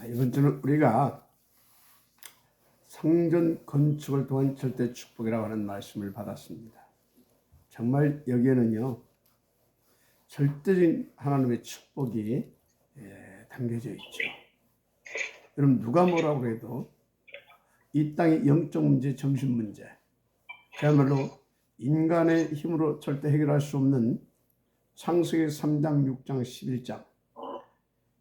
이번 주는 우리가 성전 건축을 통한 절대 축복이라고 하는 말씀을 받았습니다. 정말 여기에는요, 절대적인 하나님의 축복이 담겨져 있죠. 여러분, 누가 뭐라고 해도 이 땅의 영적 문제, 정신 문제, 그야말로 인간의 힘으로 절대 해결할 수 없는 창세기 3장, 6장, 11장,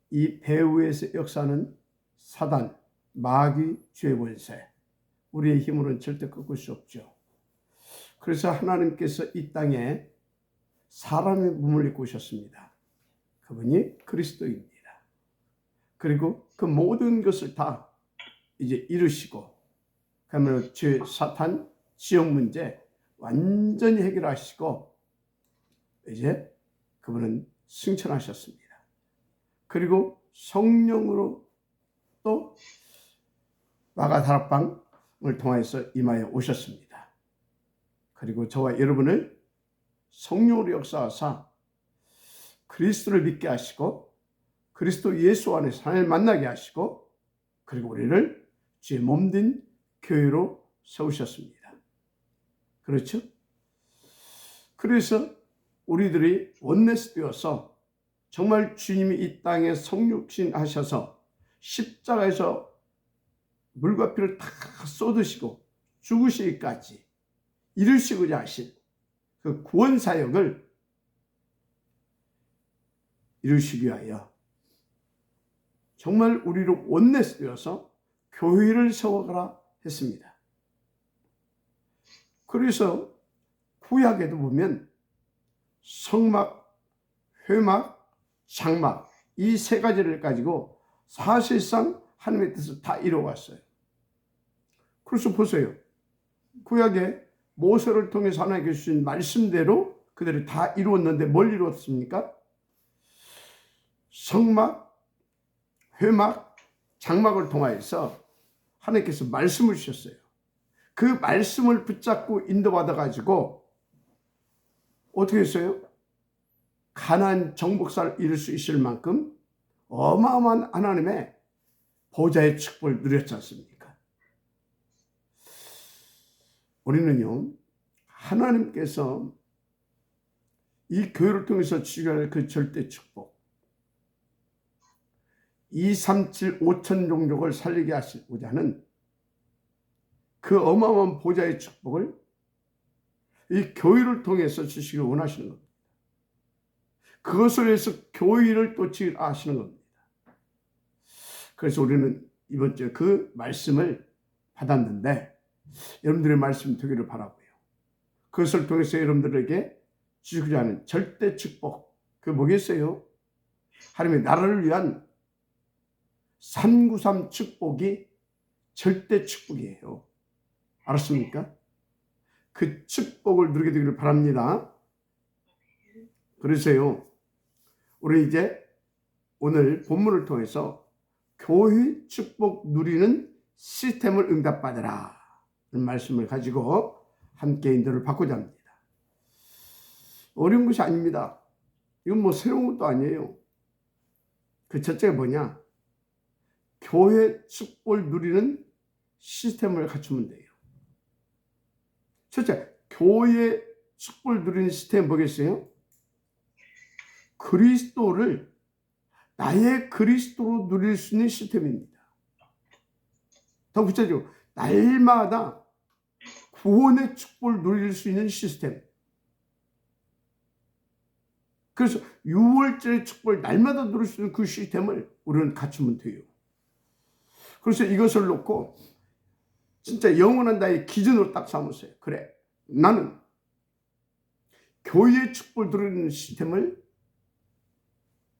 이 배후에서 역사하는 사단, 마귀, 죄의 권세, 우리의 힘으로는 절대 꺾을 수 없죠. 그래서 하나님께서 이 땅에 사람의 몸을 입고 오셨습니다. 그분이 그리스도입니다. 그리고 그 모든 것을 다 이제 이루시고, 그러면 죄, 사탄, 지옥 문제 완전히 해결하시고, 이제 그분은 승천하셨습니다. 그리고 성령으로 또 마가다락방을 통해서 임하여 오셨습니다. 그리고 저와 여러분을 성령으로 역사하사 그리스도를 믿게 하시고 그리스도 예수 안에서 하나님을 만나게 하시고, 그리고 우리를 주의 몸된 교회로 세우셨습니다. 그렇죠? 그래서 우리들이 원내스 되어서 정말 주님이 이 땅에 성육신 하셔서 십자가에서 물과 피를 다 쏟으시고 죽으시기까지 이루시고자 하신 그 구원 사역을 이루시기 위하여 정말 우리로 원내스 되어서 교회를 세워가라 했습니다. 그래서 구약에도 보면 성막, 회막, 장막, 이 세 가지를 가지고 사실상 하나님의 뜻을 다 이루어왔어요. 그래서 보세요. 구약에 모세를 통해서 하나님께서 주신 말씀대로 그들이 다 이루었는데 뭘 이루었습니까? 성막, 회막, 장막을 통하여서 하나님께서 말씀을 주셨어요. 그 말씀을 붙잡고 인도받아 가지고 어떻게 했어요? 가나안 정복사를 이룰 수 있을 만큼 어마어마한 하나님의 보좌의 축복을 누렸지 않습니까? 우리는요, 하나님께서 이 교회를 통해서 주시는 그 절대 축복, 237, 5천 종족을 살리게 하시고자 하는 그 어마어마한 보좌의 축복을 이 교회를 통해서 주시길 원하시는 겁니다. 그것을 위해서 교회를 또 지으시는 겁니다. 그래서 우리는 이번 주에 그 말씀을 받았는데 여러분들의 말씀 되기를 바라고요. 그것을 통해서 여러분들에게 주시고자 하는 절대 축복, 그게 뭐겠어요? 하나님의 나라를 위한 393 축복이 절대 축복이에요. 알았습니까? 그 축복을 누리게 되기를 바랍니다. 그래서요, 우리 이제 오늘 본문을 통해서 교회 축복 누리는 시스템을 응답받으라 는 말씀을 가지고 함께 인도를 받고자 합니다. 어려운 것이 아닙니다. 이건 뭐 새로운 것도 아니에요. 그 첫째가 뭐냐? 교회 축복을 누리는 시스템을 갖추면 돼요. 첫째, 교회 축복을 누리는 시스템은 뭐겠어요? 그리스도를 나의 그리스도로 누릴 수 있는 시스템입니다. 더 구체적으로 날마다 구원의 축복을 누릴 수 있는 시스템. 그래서 6월절의 축복을 날마다 누릴 수 있는 그 시스템을 우리는 갖추면 돼요. 그래서 이것을 놓고 진짜 영원한 나의 기준으로 딱 삼으세요. 그래, 나는 교회의 축복을 누리는 시스템을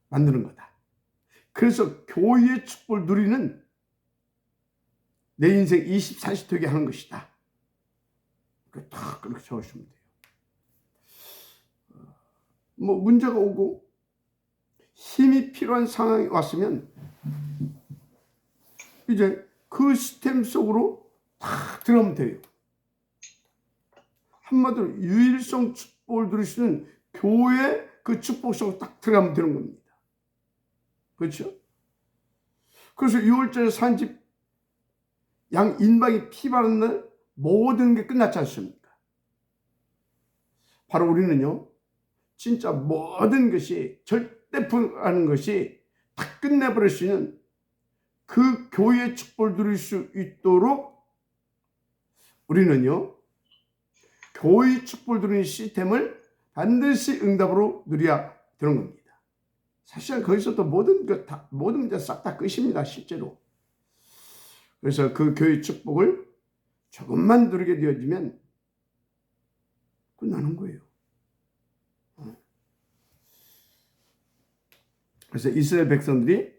만드는 거다. 그래서 교회의 축복을 누리는 내 인생 24시 되게 하는 것이다. 딱 그렇게 적으시면 돼요. 뭐 문제가 오고 힘이 필요한 상황이 왔으면 이제 그 시스템 속으로 딱 들어가면 돼요. 한마디로 유일성 축복을 누릴 수 있는 교회 그 축복 속으로 딱 들어가면 되는 겁니다. 그렇죠? 그래서 6월절에 산 집 양 인방이 피 바른 날 모든 게 끝났지 않습니까? 바로 우리는요, 진짜 모든 것이 절대품하는 것이 다 끝내버릴 수 있는 그 교회의 축복을 누릴 수 있도록 우리는요, 교회의 축복을 누리는 시스템을 반드시 응답으로 누려야 되는 겁니다. 사실은 거기서도 모든 문제 싹 다 끝입니다, 실제로. 그래서 그 교회의 축복을 조금만 누리게 되어지면 끝나는 거예요. 그래서 이스라엘 백성들이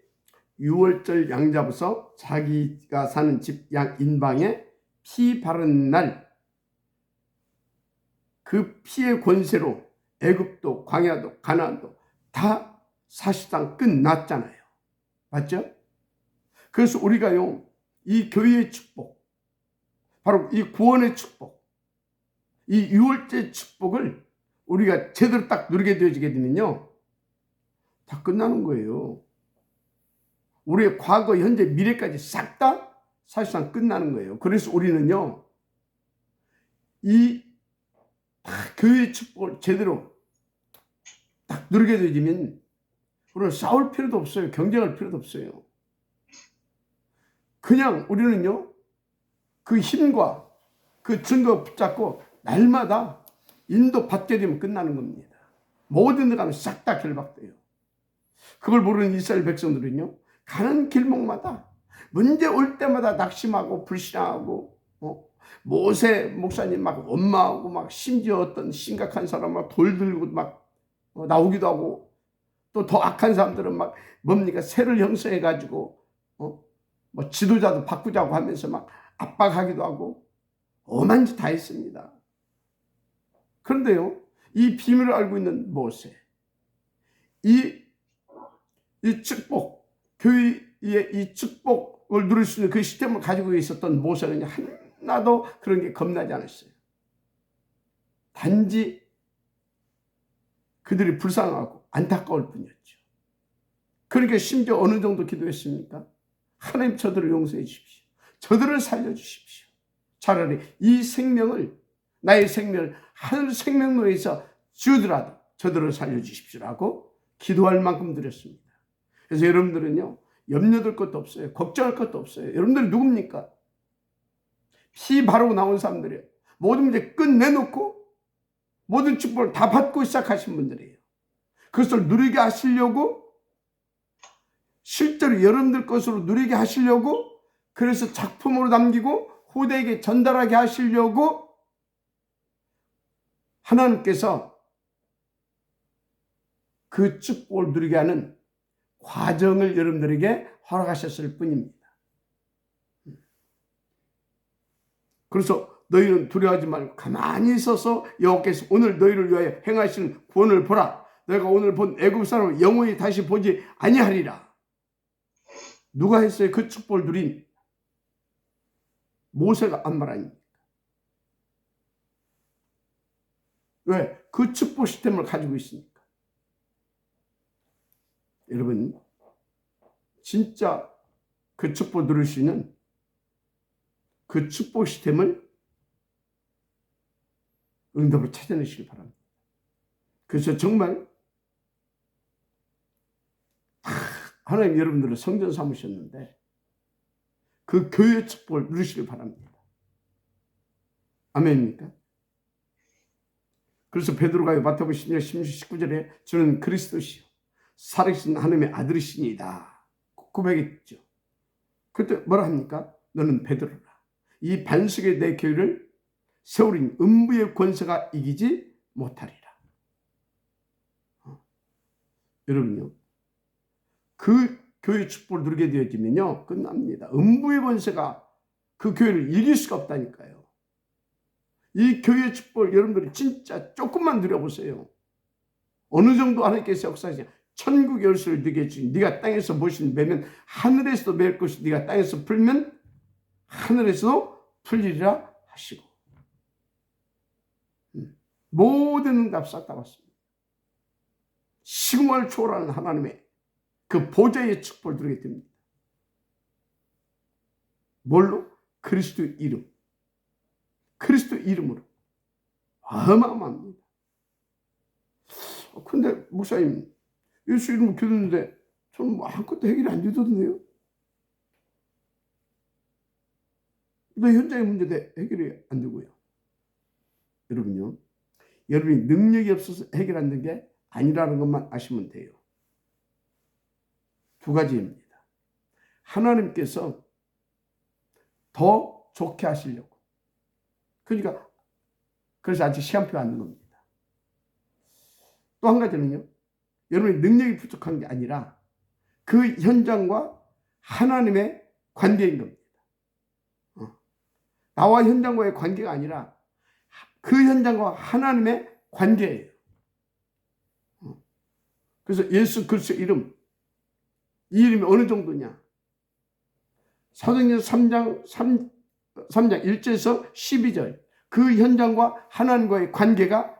6월절 양 잡아서 자기가 사는 집 양 인방에 피 바른 날 그 피의 권세로 애굽도 광야도 가나안도 다 사실상 끝났잖아요. 맞죠? 그래서 우리가요, 이 교회의 축복, 바로 이 구원의 축복, 이 6월절 축복을 우리가 제대로 딱 누리게 되어지게 되면요, 다 끝나는 거예요. 우리의 과거, 현재, 미래까지 싹 다 사실상 끝나는 거예요. 그래서 우리는요, 이 교회의 축복을 제대로 딱 누리게 되면 우리는 싸울 필요도 없어요. 경쟁할 필요도 없어요. 그냥 우리는요, 그 힘과 그 증거 붙잡고 날마다 인도받게 되면 끝나는 겁니다. 모든 데 가면 싹 다 결박돼요. 그걸 모르는 이스라엘 백성들은요, 가는 길목마다 문제 올 때마다 낙심하고 불신하고, 모세 목사님 막 원망하고, 막 심지어 어떤 심각한 사람 막 돌 들고 막 나오기도 하고, 또 더 악한 사람들은 막 뭡니까, 새를 형성해 가지고 뭐 지도자도 바꾸자고 하면서 막 압박하기도 하고 오만 짓 다 했습니다. 그런데요, 이 비밀을 알고 있는 모세, 이 축복, 교회의 이 축복을 누릴 수 있는 그 시스템을 가지고 있었던 모세는 하나도 그런 게 겁나지 않았어요. 단지 그들이 불쌍하고 안타까울 뿐이었죠. 그러니까 심지어 어느 정도 기도했습니까? 하나님, 저들을 용서해 주십시오. 저들을 살려주십시오. 차라리 이 생명을, 나의 생명을 하늘 생명로에서 주더라도 저들을 살려주십시오라고 기도할 만큼 드렸습니다. 그래서 여러분들은요, 염려될 것도 없어요. 걱정할 것도 없어요. 여러분들이 누굽니까? 피 바르고 나온 사람들이에요. 모든 문제 끝내놓고 모든 축복을 다 받고 시작하신 분들이에요. 그것을 누리게 하시려고, 실제로 여러분들 것으로 누리게 하시려고, 그래서 작품으로 남기고 후대에게 전달하게 하시려고 하나님께서 그 축복을 누리게 하는 과정을 여러분들에게 허락하셨을 뿐입니다. 그래서 너희는 두려워하지 말고 가만히 있어서 여호와께서 오늘 너희를 위하여 행하시는 구원을 보라. 내가 오늘 본 애굽 사람을 영원히 다시 보지 아니하리라. 누가 했어요? 그 축복을 누린 모세가 한 말 아닙니까? 왜? 그 축복 시스템을 가지고 있으니까. 여러분, 진짜 그 축복 누릴 수 있는 그 축복 시스템을 응답으로 찾아내시길 바랍니다. 그래서 정말 하나님 여러분들을 성전 삼으셨는데 그 교회의 축복을 누리시길 바랍니다. 아멘입니까? 그래서 베드로가 마태복음 10장 19절에 저는 그리스도시요 살아계신 하나님의 아들이시니이다 고백했죠. 그때 뭐라 합니까? 너는 베드로라. 이 반석의 내 교회를 세우린 음부의 권세가 이기지 못하리라. 여러분요, 그 교회 축복을 누리게 되어지면요, 끝납니다. 음부의 권세가 그 교회를 이길 수가 없다니까요. 이 교회의 축복을 여러분들이 진짜 조금만 누려보세요. 어느 정도 하나님께서 역사하시냐. 천국의 열쇠를 네게 주니 네가 땅에서 무엇을 매면 하늘에서도 맬 것이, 네가 땅에서 풀면 하늘에서도 풀리리라 하시고, 모든 응답 싹 다 받습니다. 시공을 초월하는 하나님의 그 보좌의 축복을 누리게 됩니다. 뭘로? 그리스도 이름. 그리스도 이름으로. 어마어마합니다. 근데 목사님, 예수 이름으로 기도했는데 저는 뭐 아무것도 해결이 안 되던데요? 또 현장의 문제도 해결이 안 되고요. 여러분요, 여러분이 능력이 없어서 해결 안 된 게 아니라는 것만 아시면 돼요. 두 가지입니다. 하나님께서 더 좋게 하시려고. 그러니까 그래서 아직 시간표가 안 된 겁니다. 또 한 가지는요, 여러분의 능력이 부족한 게 아니라 그 현장과 하나님의 관계인 겁니다. 나와 현장과의 관계가 아니라 그 현장과 하나님의 관계예요. 그래서 예수 그리스도의 이름, 이 이름이 어느 정도냐? 사도행전 3장 1절에서 12절, 그 현장과 하나님과의 관계가,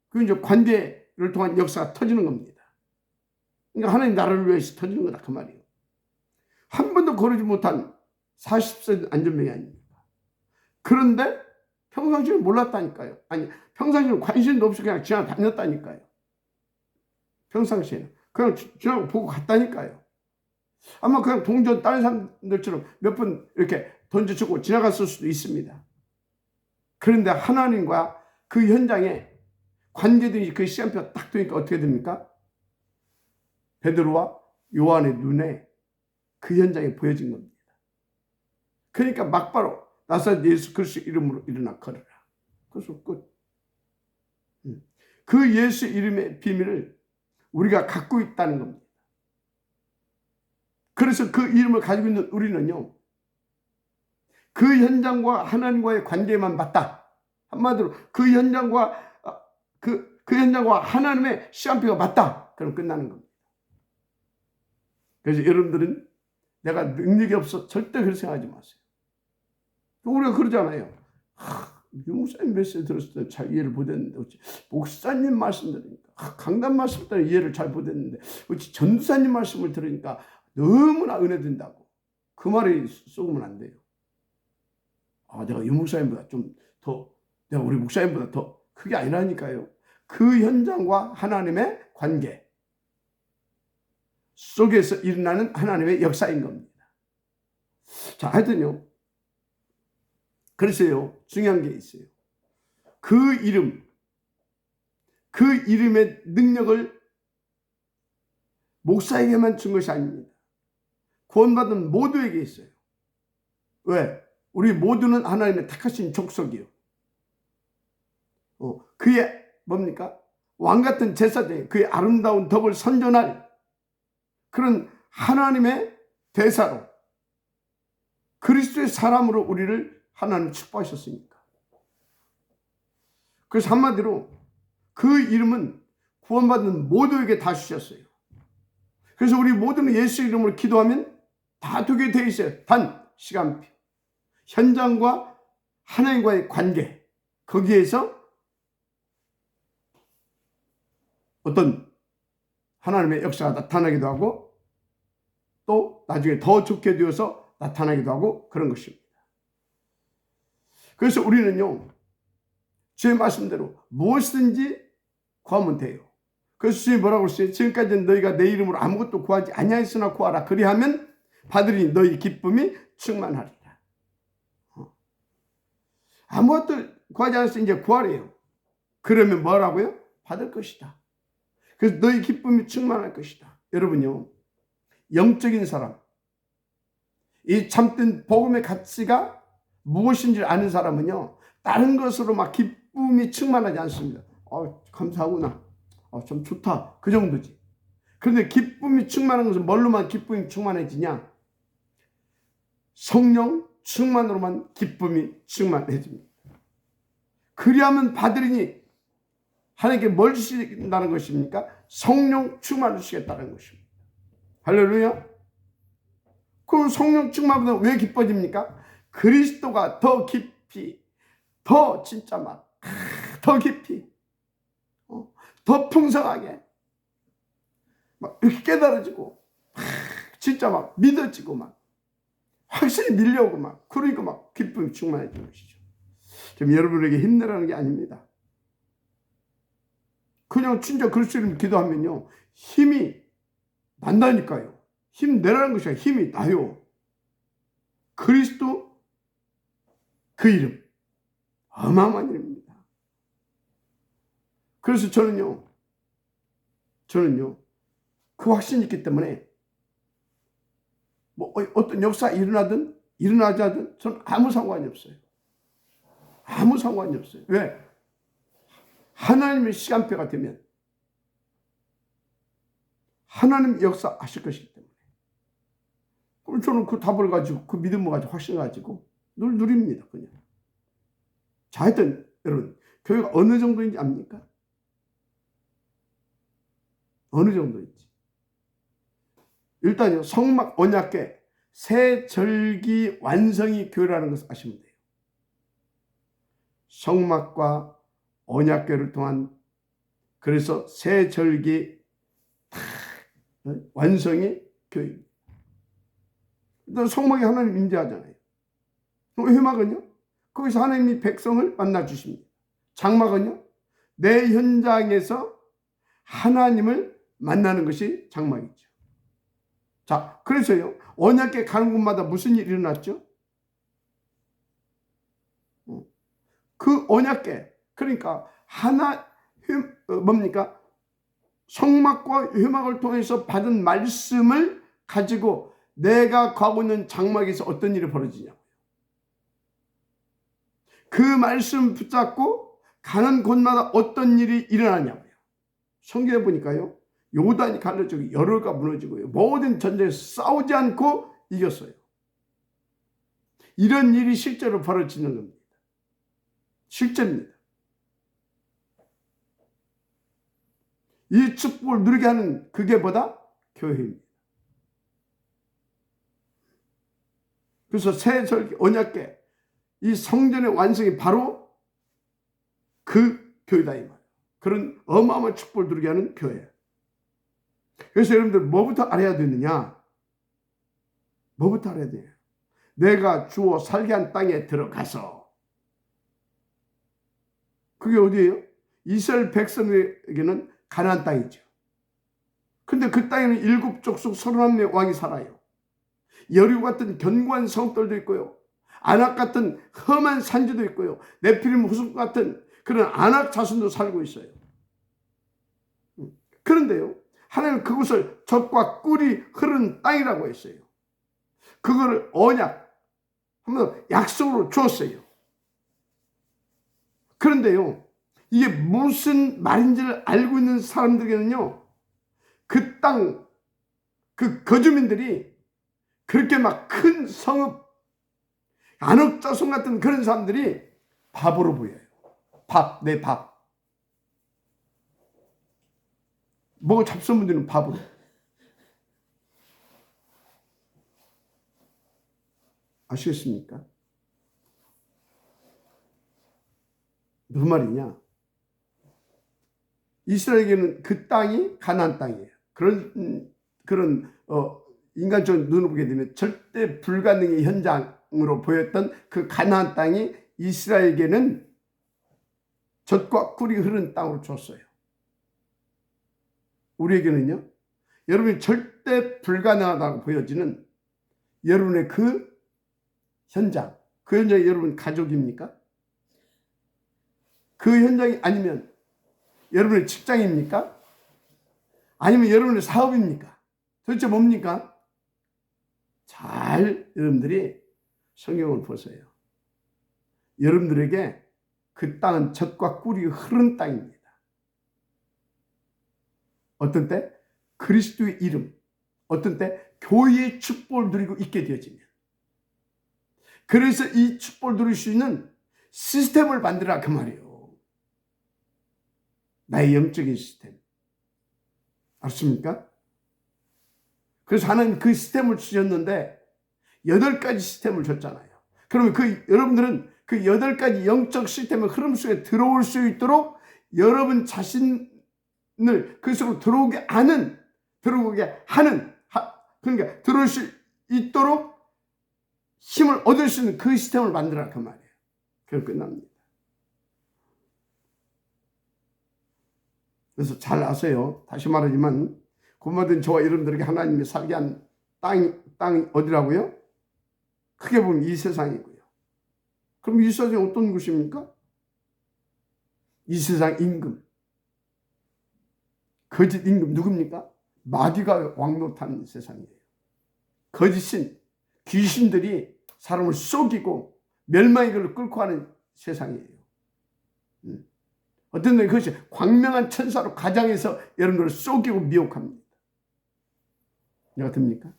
그 이제 관계를 통한 역사가 터지는 겁니다. 그러니까 하나님 나라를 위해서 터지는 거다, 그 말이에요. 한 번도 거르지 못한 40세 안전병이 아닙니까? 그런데 평상시에 몰랐다니까요. 아니, 평상시에는 관심도 없이 그냥 지나다녔다니까요. 평상시에는 그냥 지나고 보고 갔다니까요. 아마 그냥 동전 다른 사람들처럼 몇 번 이렇게 던져주고 지나갔을 수도 있습니다. 그런데 하나님과 그 현장에 관계들이 그 시간표 딱 되니까 어떻게 됩니까? 베드로와 요한의 눈에 그 현장이 보여진 겁니다. 그러니까 막바로 나사렛 예수 그리스도 이름으로 일어나 걸어라. 그래서 끝. 그 예수 이름의 비밀을 우리가 갖고 있다는 겁니다. 그래서 그 이름을 가지고 있는 우리는요, 그 현장과 하나님과의 관계만 맞다. 한마디로 그 현장과 그 현장과 하나님의 시간표가 맞다. 그럼 끝나는 겁니다. 그래서 여러분들은 내가 능력이 없어 절대 그렇게 생각하지 마세요. 우리가 그러잖아요. 목사님 메시지 들었을 때 잘 이해를 못했는데 어찌 목사님 말씀 들으니까, 강단 말씀 때문에 이해를 잘 못했는데 어찌 전도사님 말씀을 들으니까 너무나 은혜된다고. 그 말에 쏘으면 안 돼요. 내가 이 목사님보다 좀 더, 내가 우리 목사님보다 더 그게 아니라니까요. 그 현장과 하나님의 관계 속에서 일어나는 하나님의 역사인 겁니다. 자, 하여튼요, 그래서요, 중요한 게 있어요. 그 이름, 그 이름의 능력을 목사에게만 준 것이 아닙니다. 구원받은 모두에게 있어요. 왜? 우리 모두는 하나님의 택하신 족속이요. 그의 뭡니까? 왕같은 제사장이 그의 아름다운 덕을 선전할 그런 하나님의 대사로, 그리스도의 사람으로 우리를 하나님 축복하셨으니까. 그래서 한마디로 그 이름은 구원받은 모두에게 다 주셨어요. 그래서 우리 모두는 예수 이름으로 기도하면 다 되게 돼 있어요. 단 시간표, 현장과 하나님과의 관계, 거기에서 어떤 하나님의 역사가 나타나기도 하고 또 나중에 더 좋게 되어서 나타나기도 하고 그런 것입니다. 그래서 우리는요, 주의 말씀대로 무엇이든지 구하면 돼요. 그래서 주님이 뭐라고 했어요? 지금까지는 너희가 내 이름으로 아무것도 구하지 아니하였으나 구하라. 그리하면 받으리니 너희 기쁨이 충만하리라. 아무것도 구하지 않았으니 이제 구하래요. 그러면 뭐라고요? 받을 것이다. 그래서 너희 기쁨이 충만할 것이다. 여러분요, 영적인 사람, 이 참된 복음의 가치가 무엇인지를 아는 사람은요, 다른 것으로 막 기쁨이 충만하지 않습니다. 감사하구나. 좀 좋다. 그 정도지. 그런데 기쁨이 충만한 것은 뭘로만 기쁨이 충만해지냐? 성령 충만으로만 기쁨이 충만해집니다. 그리하면 받으리니 하나님께 뭘 주신다는 것입니까? 성령 충만을 주시겠다는 것입니다. 할렐루야. 그럼 성령 충만보다 왜 기뻐집니까? 그리스도가 더 깊이, 더 진짜 더 깊이, 더 풍성하게 막 이렇게 깨달아지고 진짜 막 믿어지고 막 확실히 밀려오고 막 그러니까 막 기쁨이 충만해지는 것이죠. 지금 여러분에게 힘내라는 게 아닙니다. 그냥 진짜 그리스도님 기도하면요 힘이 난다니까요. 힘내라는 것이 아니라 힘이 나요. 그리스도 그 이름 어마어마한 이름입니다. 그래서 저는요 그 확신이 있기 때문에 뭐 어떤 역사 일어나든 일어나지 않든 저는 아무 상관이 없어요. 아무 상관이 없어요. 왜? 하나님의 시간표가 되면 하나님 역사하실 것이기 때문에. 그럼 저는 그 답을 가지고 그 믿음을 가지고 확신을 가지고 늘 누립니다. 그냥. 자, 하여튼 여러분 교회가 어느 정도인지 압니까? 어느 정도인지. 일단요 성막 언약궤 새 절기 완성이 교회라는 것을 아시면 돼요. 성막과 언약궤를 통한 그래서 새 절기 완성이 교회입니다. 일단 성막에 하나님 임재하잖아요. 회막은요? 거기서 하나님이 백성을 만나 주십니다. 장막은요? 내 현장에서 하나님을 만나는 것이 장막이죠. 자, 그래서요 언약궤 가는 곳마다 무슨 일이 일어났죠? 그 언약궤 그러니까 뭡니까? 성막과 회막을 통해서 받은 말씀을 가지고 내가 가고 있는 장막에서 어떤 일이 벌어지냐고요. 그 말씀 붙잡고 가는 곳마다 어떤 일이 일어나냐고요. 성경에 보니까요 요단이 갈라지고 여로가 무너지고요 모든 전쟁에서 싸우지 않고 이겼어요. 이런 일이 실제로 벌어지는 겁니다. 실제입니다. 이 축복을 누리게 하는 그게 뭐다? 교회입니다. 그래서 새 절기 언약궤 이 성전의 완성이 바로 그 교회다 이 말이에요. 그런 어마어마한 축복을 누리게 하는 교회. 그래서 여러분들 뭐부터 알아야 되느냐? 뭐부터 알아야 돼요? 내가 주어 살게 한 땅에 들어가서 그게 어디예요? 이스라엘 백성에게는 가나안 땅이죠. 근데 그 땅에는 7족속 31명의 왕이 살아요. 여리고 같은 견고한 성들도 있고요. 아낙 같은 험한 산지도 있고요. 네피림 후손 같은 그런 아낙 자손도 살고 있어요. 그런데요. 하나님은 그곳을 젖과 꿀이 흐르는 땅이라고 했어요. 그거를 언약, 한번 약속으로 주었어요. 그런데요. 이게 무슨 말인지를 알고 있는 사람들에게는요. 그 땅, 그 거주민들이 그렇게 막 큰 성읍, 안옥 자손 같은 그런 사람들이 밥으로 보여요. 밥, 내 밥. 뭐 잡숴문들은 밥으로. 아시겠습니까? 무슨 말이냐? 이스라엘에게는 그 땅이 가나안 땅이에요. 그런 인간적인 눈으로 보게 되면 절대 불가능의 현장으로 보였던 그 가나안 땅이 이스라엘에게는 젖과 꿀이 흐르는 땅으로 줬어요. 우리에게는요. 여러분이 절대 불가능하다고 보여지는 여러분의 그 현장, 그 현장이 여러분 가족입니까? 그 현장이 아니면 여러분의 직장입니까? 아니면 여러분의 사업입니까? 도대체 뭡니까? 잘 여러분들이 성경을 보세요. 여러분들에게 그 땅은 젖과 꿀이 흐르는 땅입니다. 어떤 때 그리스도의 이름, 어떤 때 교회의 축복을 누리고 있게 되어지면, 그래서 이 축복을 누릴 수 있는 시스템을 만들라 그 말이에요. 나의 영적인 시스템. 알습니까? 그래서 하나님 그 시스템을 주셨는데 8가지 시스템을 줬잖아요. 그러면 여러분들은 그 8가지 영적 시스템의 흐름 속에 들어올 수 있도록 여러분 자신을 그 속으로 들어오게 하는, 그러니까 들어올 수 있도록 힘을 얻을 수 있는 그 시스템을 만들어라 그 말이에요. 그럼 끝납니다. 그래서 잘 아세요. 다시 말하지만 고마든 저와 여러분들에게 하나님이 살게 한 땅이 어디라고요? 크게 보면 이 세상이고요. 그럼 이 세상이 어떤 곳입니까? 이 세상 임금, 거짓 임금 누굽니까? 마귀가 왕노타는 세상이에요. 거짓인 귀신들이 사람을 속이고 멸망의 길로 끌고 가는 세상이에요. 어떤 데 그것이 광명한 천사로 가장해서 여러분들을 속이고 미혹합니다. 내가 듭니까?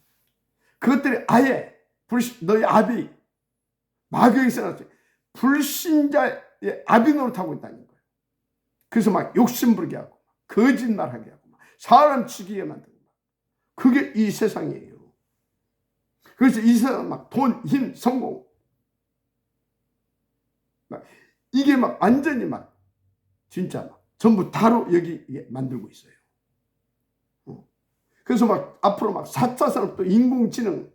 그것들이 아예 너희 아비 마귀에서 나왔어요. 불신자의 아비 노릇하고 있다는 거예요. 그래서 막 욕심부리게 하고 거짓말하게 하고 사람 죽이게 만들고 그게 이 세상이에요. 그래서 이 세상 막 돈, 힘, 성공 막 이게 막 완전히 막 진짜 막 전부 다로 여기 만들고 있어요. 그래서 막 앞으로 막 4차 산업 또 인공지능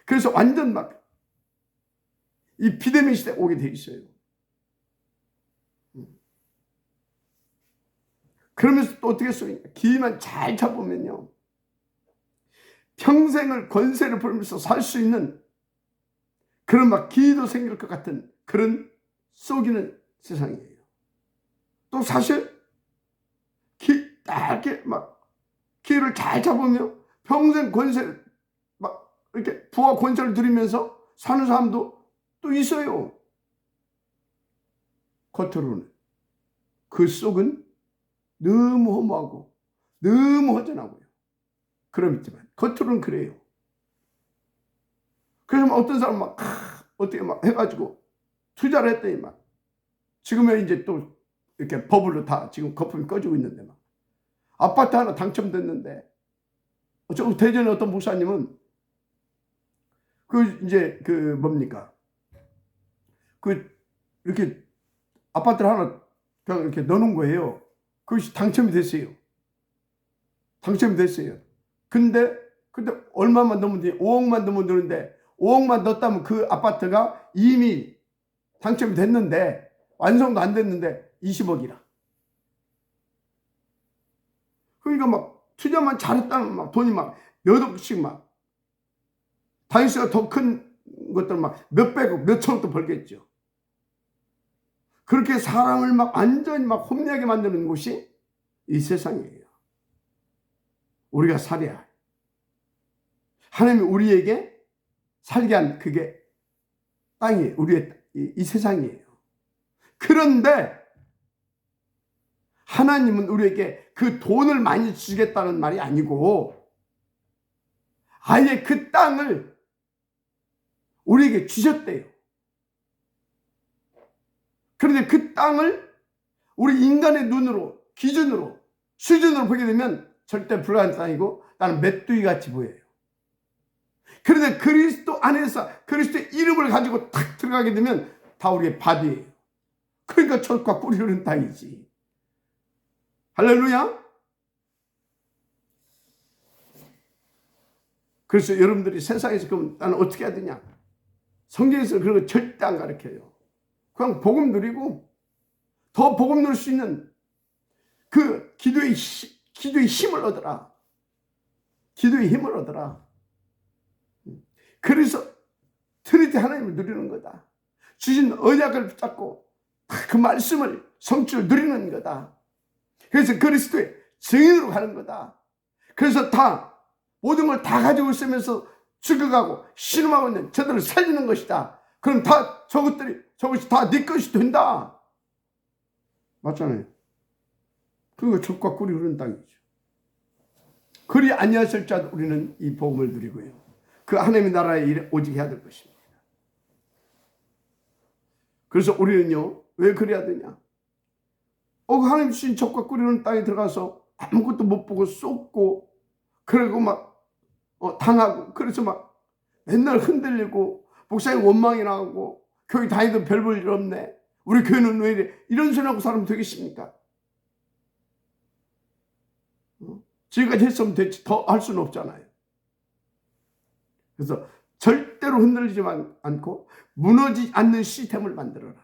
그래서 완전 막 이 비대면 시대 오게 돼 있어요. 그러면서 또 어떻게 써요? 기만 잘 잡으면요. 평생을 권세를 부리면서 살 수 있는 그런 막 기회도 생길 것 같은 그런 속이는 세상이에요. 또 사실 이렇게 막 기회를 잘 잡으면 평생 권세를 막 이렇게 부와 권세를 누리면서 사는 사람도 또 있어요. 겉으로는. 그 속은 너무 허무하고 너무 허전하고요. 그럼 있지만 겉으로는 그래요. 그래서 어떤 사람 막 어떻게 막 해가지고 투자를 했더니 막 지금은 이제 또 이렇게 버블로 다 지금 거품이 꺼지고 있는데 막 아파트 하나 당첨됐는데 저 대전에 어떤 목사님은 그 이제 그 뭡니까 그 이렇게 아파트를 하나 그냥 이렇게 넣어놓은 거예요. 그것이 당첨이 됐어요. 당첨이 됐어요. 근데 얼마만 넣으면 돼? 5억만 넣으면 되는데 5억만 넣었다면 그 아파트가 이미 당첨이 됐는데 완성도 안 됐는데 20억이라. 그러니까 막 투자만 잘했다면 막 돈이 막 몇 억씩 막 다이스가 더 큰 것들 막 몇백억 몇천억도 벌겠죠. 그렇게 사람을 막 완전히 막 혼미하게 만드는 곳이 이 세상이에요. 우리가 살아야 해. 하나님이 우리에게 살게 한 그게 땅이에요. 우리의 이 세상이에요. 그런데 하나님은 우리에게 그 돈을 많이 주겠다는 말이 아니고 아예 그 땅을 우리에게 주셨대요. 그런데 그 땅을 우리 인간의 눈으로 기준으로 수준으로 보게 되면 절대 불가능한 땅이고 나는 메뚜기 같이 보여요. 그런데 그리스도 안에서 그리스도의 이름을 가지고 탁 들어가게 되면 다 우리의 밥이에요. 그러니까 젖과 꿀이 흐르는 땅이지. 할렐루야. 그래서 여러분들이 세상에서 그럼 나는 어떻게 해야 되냐? 성경에서 그런 거 절대 안 가르쳐요. 그냥 복음 누리고 더 복음 누릴 수 있는 그 기도의 힘을 얻어라. 기도의 힘을 얻어라. 그래서 트리티 하나님을 누리는 거다. 주신 언약을 붙잡고 그 말씀을 성취를 누리는 거다. 그래서 그리스도의 증인으로 가는 거다. 그래서 다 모든 걸 다 가지고 있으면서 죽어가고 신음하고 있는 저들을 살리는 것이다. 그럼 다 저것이 다 네 것이 된다. 맞잖아요. 그거 젖과 꿀이 흐르는 땅이죠. 그리 아니하실 자 우리는 이 복음을 누리고요. 그 하나님의 나라의 일을 오직 해야 될 것입니다. 그래서 우리는요, 왜 그래야 되냐? 하나님 주신 젖과 꿀이 흐르는 땅에 들어가서 아무것도 못 보고 쏟고, 그리고 막, 당하고, 그래서 막 맨날 흔들리고, 목사님 원망이 나고, 교회 다니도 별 볼 일 없네. 우리 교회는 왜 이래? 이런 소리 하고 살면 되겠습니까? 지금까지 했으면 됐지. 더 할 수는 없잖아요. 그래서 절대로 흔들리지 않고 무너지지 않는 시스템을 만들어라.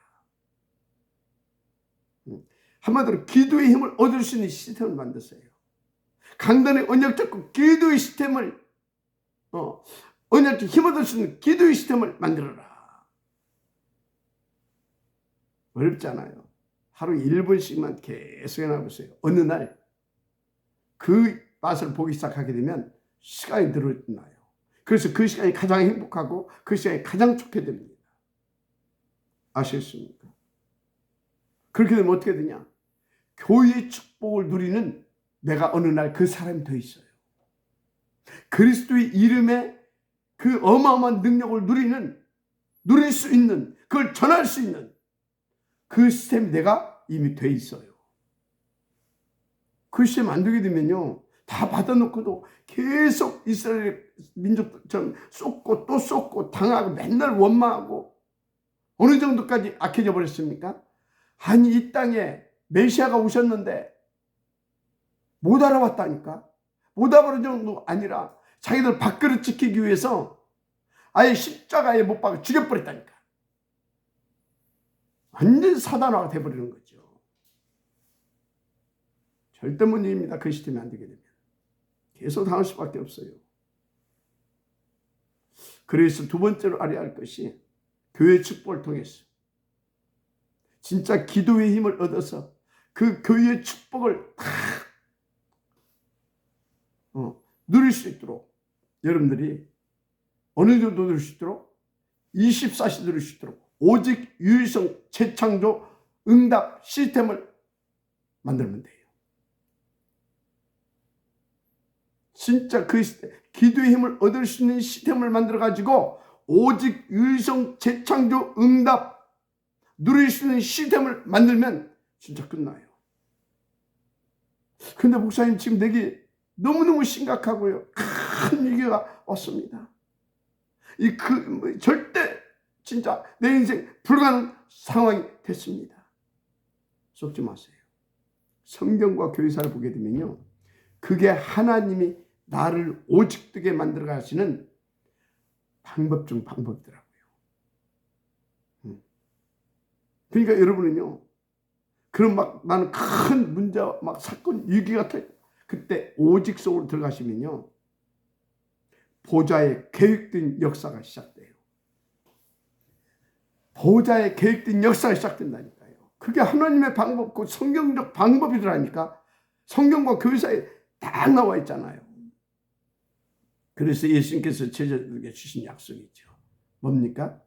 한마디로 기도의 힘을 얻을 수 있는 시스템을 만드세요. 강단의 언약 잡고 기도의 시스템을 언약적 힘 얻을 수 있는 기도의 시스템을 만들어라. 어렵지 않아요. 하루 1분씩만 계속 해나가보세요. 어느 날 그 맛을 보기 시작하게 되면 시간이 늘어나요. 그래서 그 시간이 가장 행복하고 그 시간이 가장 좋게 됩니다. 아시겠습니까? 그렇게 되면 어떻게 되냐? 교회의 축복을 누리는 내가 어느 날 그 사람이 돼 있어요. 그리스도의 이름에 그 어마어마한 능력을 누릴 수 있는, 그걸 전할 수 있는 그 시스템이 내가 이미 돼 있어요. 그 시스템 안 되게 되면요, 다 받아놓고도 계속 이스라엘 민족처럼 쏟고 또 쏟고 당하고 맨날 원망하고 어느 정도까지 악해져 버렸습니까? 아니, 이 땅에 메시아가 오셨는데 못 알아봤다니까. 못 알아볼 정도 아니라 자기들 밥그릇 지키기 위해서 아예 십자가에 못 박아 죽여버렸다니까. 완전 사단화가 돼버리는 거죠. 절대 못 이깁니다. 그 시스템이 안 되게 되면. 계속 당할 수밖에 없어요. 그래서 두 번째로 알아야 할 것이 교회 축복을 통해서 진짜 기도의 힘을 얻어서 그 교회의 축복을 다 누릴 수 있도록, 여러분들이 어느 정도 누릴 수 있도록 24시 누릴 수 있도록 오직 유일성 재창조 응답 시스템을 만들면 돼요. 진짜 그 기도의 힘을 얻을 수 있는 시스템을 만들어 가지고 오직 유일성 재창조 응답 누릴 수 있는 시스템을 만들면 진짜 끝나요. 근데 목사님, 지금 내게 너무너무 심각하고요, 큰 위기가 왔습니다. 절대 진짜 내 인생 불가능 상황이 됐습니다. 속지 마세요. 성경과 교회사를 보게 되면요, 그게 하나님이 나를 오직 되게 만들어 가시는 방법 중 방법이더라고요. 그러니까 여러분은요, 그런 나는 큰 문제와 사건, 위기 같은 그때 오직 속으로 들어가시면요, 보좌의 계획된 역사가 시작돼요. 보좌의 계획된 역사가 시작된다니까요. 그게 하나님의 방법, 그 성경적 방법이더라니까. 성경과 교회사에 딱 나와 있잖아요. 그래서 예수님께서 제자들에게 주신 약속이죠. 뭡니까?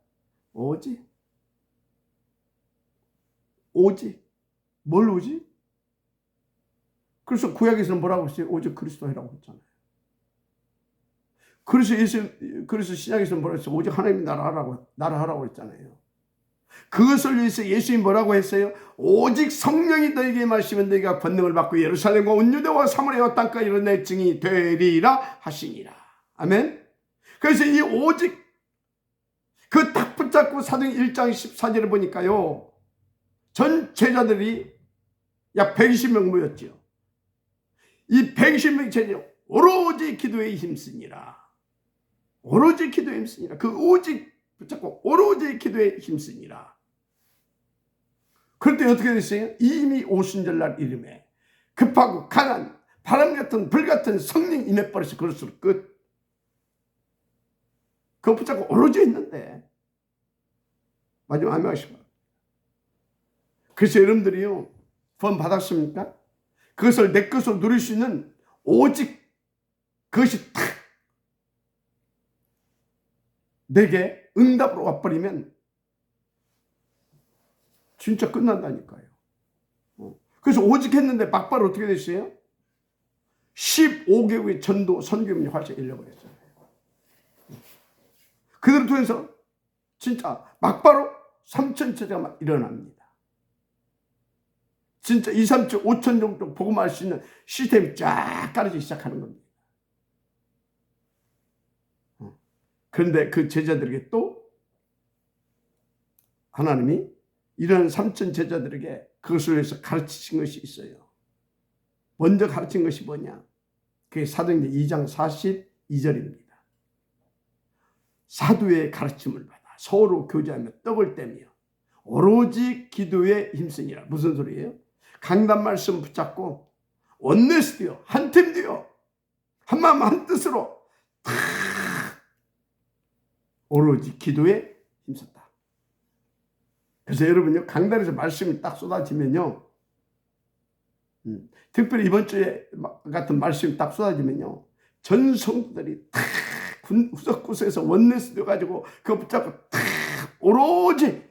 오직. 뭘 오직? 그래서 구약에서는 뭐라고 했어요? 오직 그리스도라고 했잖아요. 그래서 신약에서는 뭐라고 했어요? 오직 하나님의 나라 하라고 했잖아요. 그것을 위해서 예수님이 뭐라고 했어요? 오직 성령이 너에게 임하시면 너희가 권능을 받고 예루살렘과 온 유대와 사마리아와 땅까지 이르러 내 증인이 되리라 하시니라. 아멘. 그래서 이 오직 그 딱 붙잡고 사도행 1장 14절을 보니까요, 전 제자들이 약 120명 모였죠. 이 120명 제자 오로지 기도에 힘쓰니라. 오로지 기도에 힘쓰니라. 그 오직 붙잡고 오로지 기도에 힘쓰니라. 그럴 때 어떻게 됐어요? 이미 오순절날 이름에 급하고 강한 바람 같은 불 같은 성령 임해버려서 그럴수록 끝. 그거 붙잡고 오로지 있는데 마지막 아멘 하시고. 그래서 여러분들이요, 구원 받았습니까? 그것을 내 것으로 누릴 수 있는 오직 그것이 탁 내게 응답으로 와버리면 진짜 끝난다니까요. 그래서 오직 했는데 막바로 어떻게 됐어요? 15개국의 전도 선교문이 활짝 열려버렸어요. 그들을 통해서 진짜 막바로 3,000제자가 일어납니다. 진짜 2, 3천, 5천 정도 복음할 수 있는 시스템이 쫙 깔아지기 시작하는 겁니다. 그런데 그 제자들에게 또 하나님이 이런 3천 제자들에게 그것을 위해서 가르치신 것이 있어요. 먼저 가르친 것이 뭐냐? 그게 사도행전 2장 42절입니다. 사도의 가르침을 받아 서로 교제하며 떡을 떼며 오로지 기도에 힘쓰니라. 무슨 소리예요? 강단 말씀 붙잡고 원내스 되어 한 팀 되어 한 마음 한 뜻으로 다 오로지 기도에 힘썼다. 그래서 여러분요, 강단에서 말씀이 딱 쏟아지면요, 특별히 이번 주에 같은 말씀이 딱 쏟아지면요, 전 성도들이 다 구석구석에서 원내스 되어가지고 그거 붙잡고 다 오로지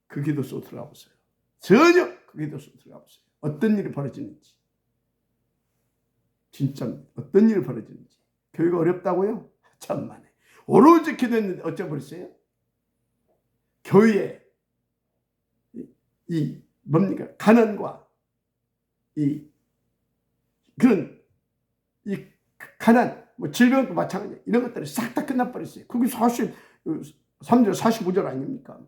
그 기도 속 들어가 보세요. 전혀 그 기도 속 들어가 보세요. 어떤 일이 벌어지는지. 진짜 어떤 일이 벌어지는지. 교회가 어렵다고요? 천만에. 오로지 기도했는데 어쩌버렸어요? 교회에 이 뭡니까? 가난과 이 그런 이 가난, 뭐 질병도 마찬가지, 이런 것들이 싹 다 끝나버렸어요. 그게 3절 45절 아닙니까?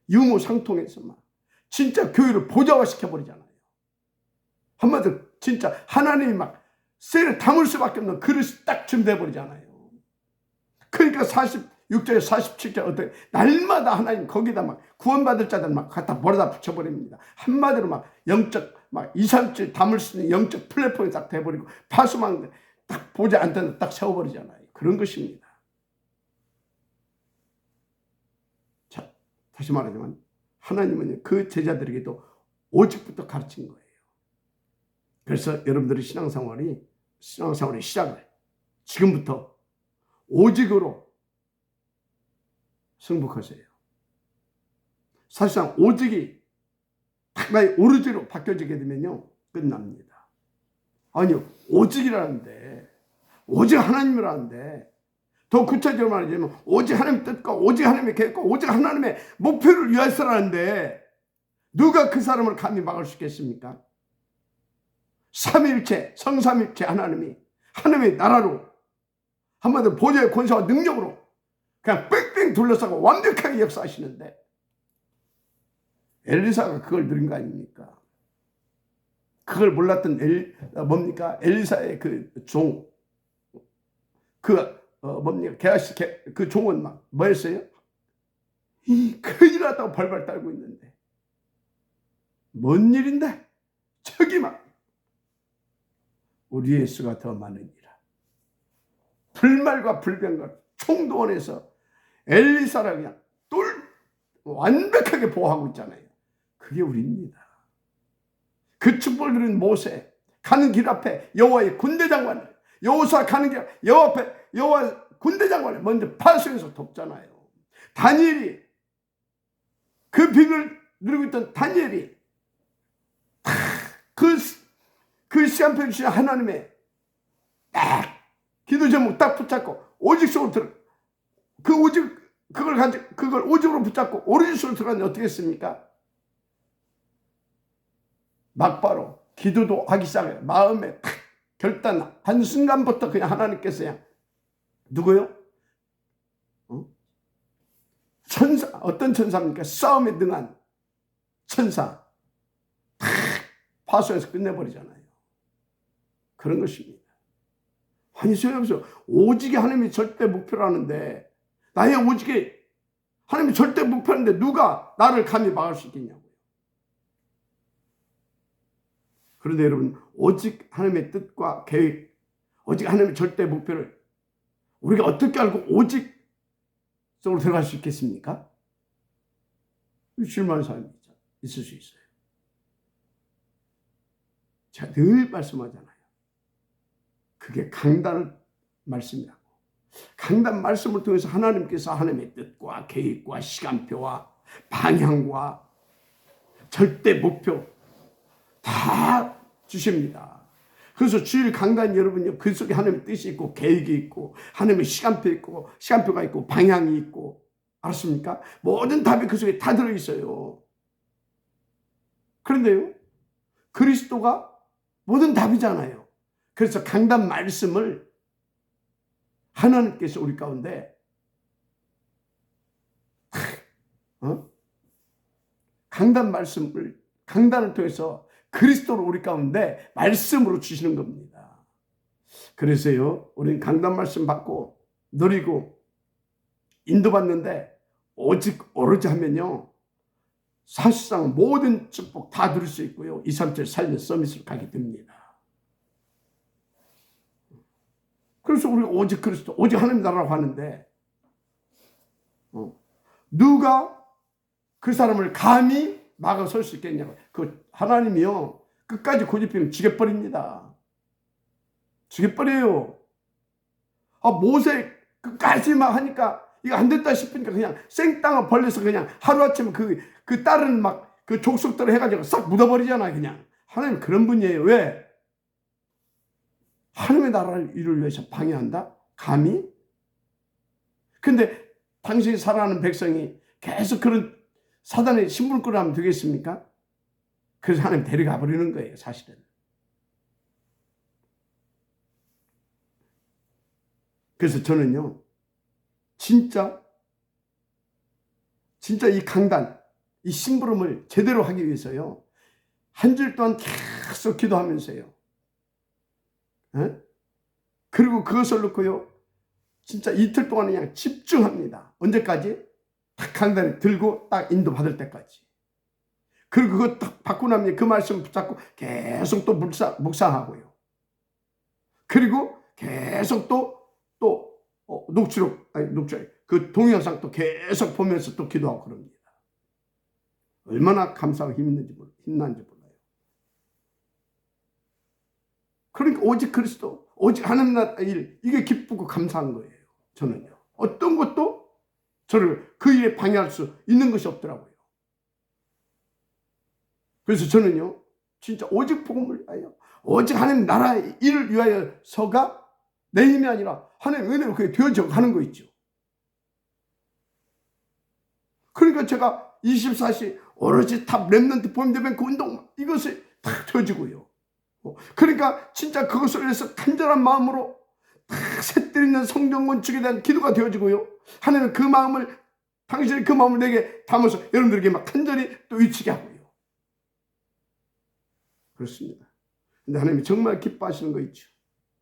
유무상통해서 막 진짜 교회를 보좌화시켜 버리잖아요. 한마디로 진짜 하나님이 막 쇠를 담을 수밖에 없는 그릇이 딱 준비해 버리잖아요. 그러니까 46절 47절 어떻게 날마다 하나님 거기다 막 구원받을 자들 막 갖다 버려다 붙여버립니다. 한마디로 막 영적 막 2, 3절 담을 수 있는 영적 플랫폼이 딱 돼버리고 파수망 딱 보지 않던 딱 세워버리잖아요. 그런 것입니다. 자, 다시 말하지만 하나님은 그 제자들에게도 오직부터 가르친 거예요. 그래서 여러분들의 신앙생활의 시작을 지금부터 오직으로 승복하세요. 사실상 오직이 하나의 오로지로 바뀌어지게 되면요, 끝납니다. 아니요, 오직이라는데, 오직 하나님이라는데, 더 구체적으로 말하자면 오직 하나님의 뜻과 오직 하나님의 계획과 오직 하나님의 목표를 위해서라는데 누가 그 사람을 감히 막을 수 있겠습니까? 삼위일체, 성삼일체 하나님이 하나님의 나라로 한마디로 보좌의 권세와 능력으로 그냥 뺑뺑 둘러싸고 완벽하게 역사하시는데 엘리사가 그걸 누린 거 아닙니까? 그걸 몰랐던 엘리사의 그 종, 뭡니까? 게하시 그 종은 막 뭐였어요? 큰일 났다고 발발 떨고 있는데 뭔 일인데? 저기 막 우리의 수가 더 많으니라. 불말과 불병과 총동원해서 엘리사를 그냥 완벽하게 보호하고 있잖아요. 그게 우리입니다. 그 축복을 누린 모세, 가는 길 앞에 여호와의 군대 장관을, 여호수아 가는 길 앞에 여호와 앞에 여호와 군대 장관을 먼저 파수해서 돕잖아요. 다니엘이 그 비밀을 누리고 있던 다니엘이 그 시간표 주신 하나님의 딱 기도 제목 딱 붙잡고 오직 속으로 들어 그 오직 그걸 오직으로 붙잡고 오직 속으로 들어갔는데 어떻게 했습니까? 막바로 기도도 하기 시작해요. 마음에 탁 결단 한순간부터 그냥 하나님께서 그냥 누구요? 천사, 어떤 천사입니까? 싸움에 능한 천사 탁 파수해서 끝내버리잖아요. 그런 것입니다. 아니 소용없어. 오직이 하나님이 절대 목표라는데 나의 오직이 하나님이 절대 목표라는데 누가 나를 감히 막을 수 있겠냐고요. 그런데 여러분 오직 하나님의 뜻과 계획, 오직 하나님의 절대 목표를 우리가 어떻게 알고 오직 속으로 들어갈 수 있겠습니까? 실망한 사람이 있을 수 있어요. 제가 늘 말씀하잖아요. 그게 강단 말씀이라고. 강단 말씀을 통해서 하나님께서 하나님의 뜻과 계획과 시간표와 방향과 절대 목표 다 주십니다. 그래서 주일 강단 여러분요, 그 속에 하나님의 뜻이 있고 계획이 있고 하나님의 시간표가 있고 방향이 있고, 알았습니까? 모든 답이 그 속에 다 들어있어요. 그런데요, 그리스도가 모든 답이잖아요. 그래서 강단 말씀을 하나님께서 우리 가운데 강단을 통해서 그리스도를 우리 가운데 말씀으로 주시는 겁니다. 그래서요, 우리는 강단 말씀 받고 누리고 인도받는데 오로지 하면요, 사실상 모든 축복 다 누릴 수 있고요, 237 살려 서밋으로 가게 됩니다. 그래서 우리가 오직 그리스도, 오직 하나님 나라라고 하는데 누가 그 사람을 감히 막아설 수 있겠냐고. 그 하나님이요, 끝까지 고집피면 죽여버립니다. 죽여버려요. 모세 끝까지 막 하니까 이거 안 됐다 싶으니까 그냥 생땅을 벌려서 그냥 하루아침에 그 딸은 막 그 족속대로 해가지고 싹 묻어버리잖아요. 그냥. 하나님 그런 분이에요. 왜? 하나님의 나라를 일을 위해서 방해한다? 감히? 근데 당신이 살아가는 백성이 계속 그런 사단의 심부름꾼을 하면 되겠습니까? 그래서 하나님 데려가 버리는 거예요, 사실은. 그래서 저는요, 진짜 이 강단, 이 심부름을 제대로 하기 위해서요, 한 주일 동안 계속 기도하면서요, 그리고 그것을 놓고요, 진짜 이틀 동안 그냥 집중합니다. 언제까지? 딱 강단에 들고 딱 인도받을 때까지. 그리고 그거 딱 받고 나면 그 말씀 붙잡고 계속 또 묵상하고요. 그리고 계속 녹취록, 그 동영상 또 계속 보면서 또 기도하고 그럽니다. 얼마나 감사하고 힘난지 몰라요. 그러니까 오직 그리스도, 오직 하나님 나라 일, 이게 기쁘고 감사한 거예요. 저는요. 어떤 것도 저를 그 일에 방해할 수 있는 것이 없더라고요. 그래서 저는요, 진짜 오직 복음을 위하여, 오직 하나님 나라의 일을 위하여서가 내 힘이 아니라 하나님 은혜로 그게 되어져 가는 거 있죠. 그러니까 제가 24시 오로지 탑 렘넌트 봄대변 그 운동, 이것이 다 되어지고요. 그러니까 진짜 그것을 위해서 간절한 마음으로 다 새들 있는 성경 건축에 대한 기도가 되어지고요. 하나님은 그 마음을, 당신이 그 마음을 내게 담아서 여러분들에게 막 간절히 또 위치게 하고요. 그렇습니다. 근데 하나님이 정말 기뻐하시는 거 있죠.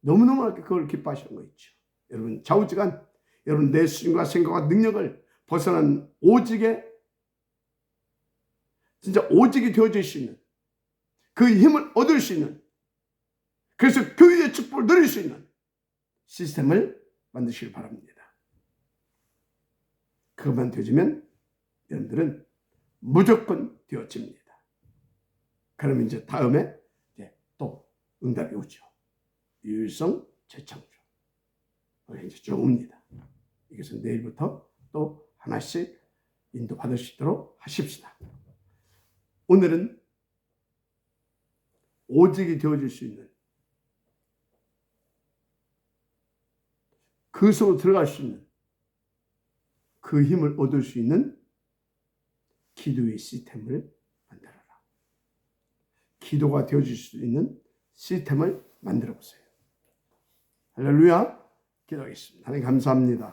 너무너무 그걸 기뻐하시는 거 있죠. 여러분 좌우지간, 여러분 내 수준과 생각과 능력을 벗어난 오직의, 진짜 오직이 되어질 수 있는, 그 힘을 얻을 수 있는, 그래서 교회의 축복을 누릴 수 있는 시스템을 만드시길 바랍니다. 그것만 되어지면 여러분들은 무조건 되어집니다. 그러면 이제 다음에 또 응답이 오죠. 유일성 재창조. 이제 쭉 옵니다. 이것은 내일부터 또 하나씩 인도받을 수 있도록 하십시다. 오늘은 오직이 되어질 수 있는, 그 속으로 들어갈 수 있는, 그 힘을 얻을 수 있는 기도의 시스템을 만들어라. 기도가 되어질 수 있는 시스템을 만들어 보세요. 할렐루야. 기도하겠습니다. 하나님 감사합니다.